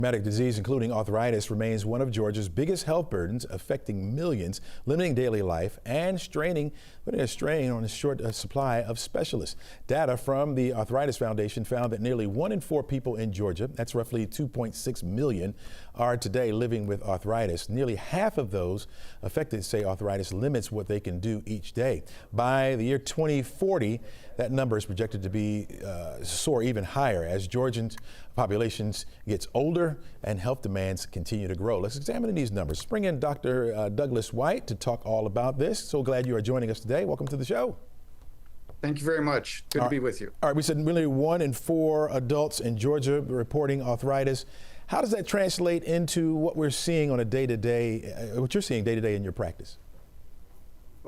Rheumatic disease, including arthritis, remains one of Georgia's biggest health burdens, affecting millions, limiting daily life, and putting a strain on a short supply of specialists. Data from the Arthritis Foundation found that nearly 1 in 4 people in Georgia, that's roughly 2.6 million, are today living with arthritis. Nearly half of those affected say arthritis limits what they can do each day. By the year 2040, that number is projected to be soar even higher as Georgian populations gets older and health demands continue to grow. Let's examine these numbers. Let's bring in Dr. Douglas White to talk all about this. So glad you are joining us today. Welcome to the show. Thank you very much. Good to be with you. All right, we said nearly 1 in 4 adults in Georgia reporting arthritis. How does that translate into what we're seeing on a day-to-day, what you're seeing day-to-day in your practice?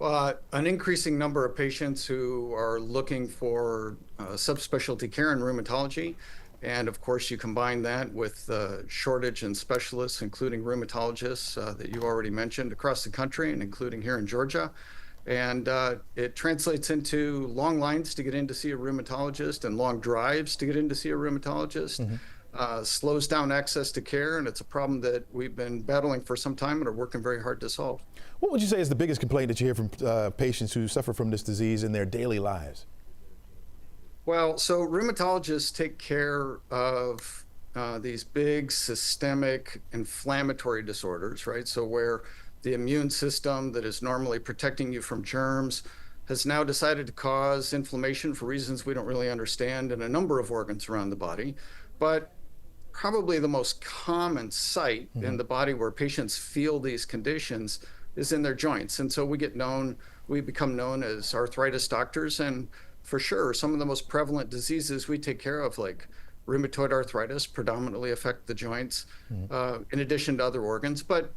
An increasing number of patients who are looking for subspecialty care in rheumatology. And of course, you combine that with the shortage in specialists, including rheumatologists that you already mentioned across the country and including here in Georgia. And it translates into long lines to get in to see a rheumatologist and long drives to get in to see a rheumatologist. Slows down access to care, and it's a problem that we've been battling for some time and are working very hard to solve. What would you say is the biggest complaint that you hear from patients who suffer from this disease in their daily lives? Well, so rheumatologists take care of these big systemic inflammatory disorders, right? So where the immune system that is normally protecting you from germs has now decided to cause inflammation for reasons we don't really understand in a number of organs around the body. But probably the most common site in the body where patients feel these conditions is in their joints. And so we become known as arthritis doctors. And for sure, some of the most prevalent diseases we take care of, like rheumatoid arthritis, predominantly affect the joints, in addition to other organs. But,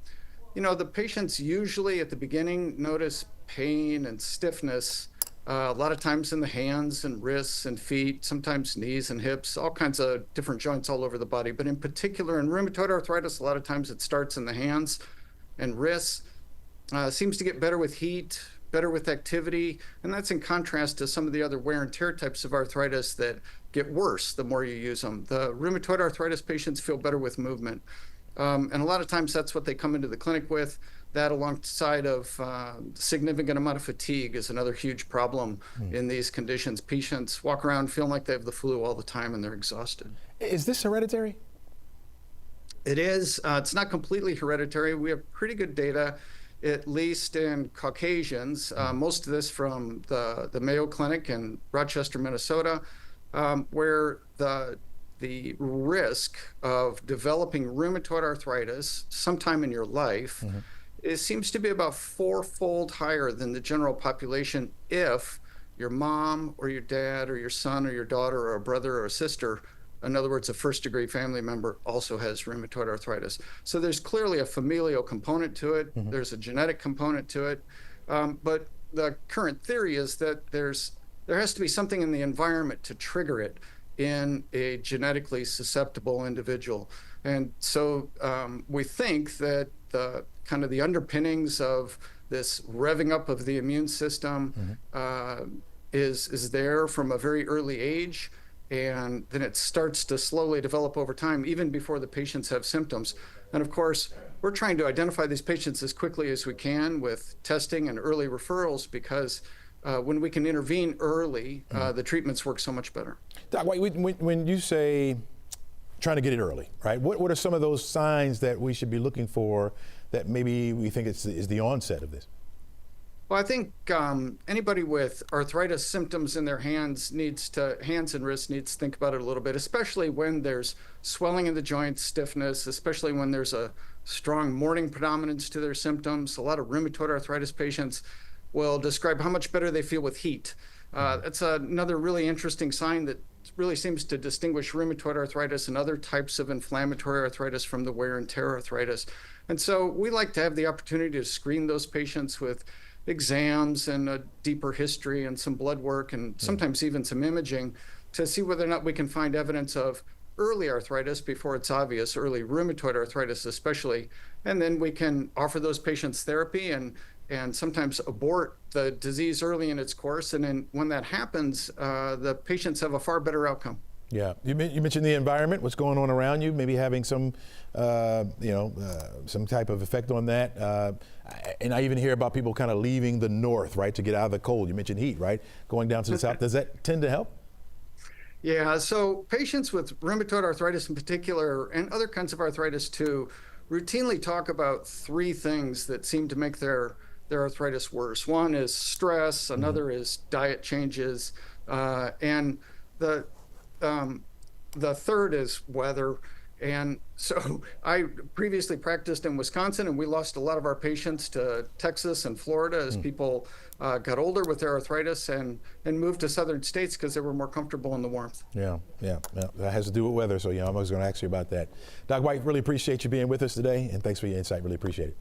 you know, the patients usually at the beginning notice pain and stiffness, a lot of times in the hands and wrists and feet, sometimes knees and hips, all kinds of different joints all over the body. But in particular, in rheumatoid arthritis, a lot of times it starts in the hands and wrists. Seems to get better with heat, better with activity, and that's in contrast to some of the other wear and tear types of arthritis that get worse the more you use them. The rheumatoid arthritis patients feel better with movement. And a lot of times that's what they come into the clinic with. That alongside of significant amount of fatigue is another huge problem in these conditions. Patients walk around feeling like they have the flu all the time and they're exhausted. Is this hereditary? It is. It's not completely hereditary. We have pretty good data, at least in Caucasians. Most of this from the Mayo Clinic in Rochester, Minnesota, where the risk of developing rheumatoid arthritis sometime in your life it seems to be about 4-fold higher than the general population if your mom or your dad or your son or your daughter or a brother or a sister, in other words, a first-degree family member, also has rheumatoid arthritis. So there's clearly a familial component to it. There's a genetic component to it. But the current theory is that there has to be something in the environment to trigger it in a genetically susceptible individual. And so we think that the underpinnings of this revving up of the immune system is there from a very early age, and then it starts to slowly develop over time, even before the patients have symptoms. And of course, we're trying to identify these patients as quickly as we can with testing and early referrals, because when we can intervene early, the treatments work so much better. Doc, when you say trying to get it early, right? What are some of those signs that we should be looking for that maybe we think is the onset of this? Well, I think anybody with arthritis symptoms in their hands and wrists needs to think about it a little bit, especially when there's swelling in the joints, stiffness, especially when there's a strong morning predominance to their symptoms. A lot of rheumatoid arthritis patients will describe how much better they feel with heat. That's another really interesting sign that really seems to distinguish rheumatoid arthritis and other types of inflammatory arthritis from the wear and tear arthritis. And so we like to have the opportunity to screen those patients with exams and a deeper history and some blood work and sometimes even some imaging to see whether or not we can find evidence of early arthritis before it's obvious, early rheumatoid arthritis especially. And then we can offer those patients therapy and sometimes abort the disease early in its course. And then when that happens, the patients have a far better outcome. Yeah, you mentioned the environment, what's going on around you, maybe having some, some type of effect on that. And I even hear about people kind of leaving the north, right, to get out of the cold. You mentioned heat, right? Going down to the south. Does that tend to help? Yeah, so patients with rheumatoid arthritis in particular, and other kinds of arthritis too, routinely talk about three things that seem to make their arthritis worse. One is stress, another is diet changes, and the the third is weather. And so I previously practiced in Wisconsin, and we lost a lot of our patients to Texas and Florida as people got older with their arthritis and moved to southern states because they were more comfortable in the warmth. Yeah. That has to do with weather, so yeah, I was going to ask you about that. Doc White, really appreciate you being with us today, and thanks for your insight. Really appreciate it.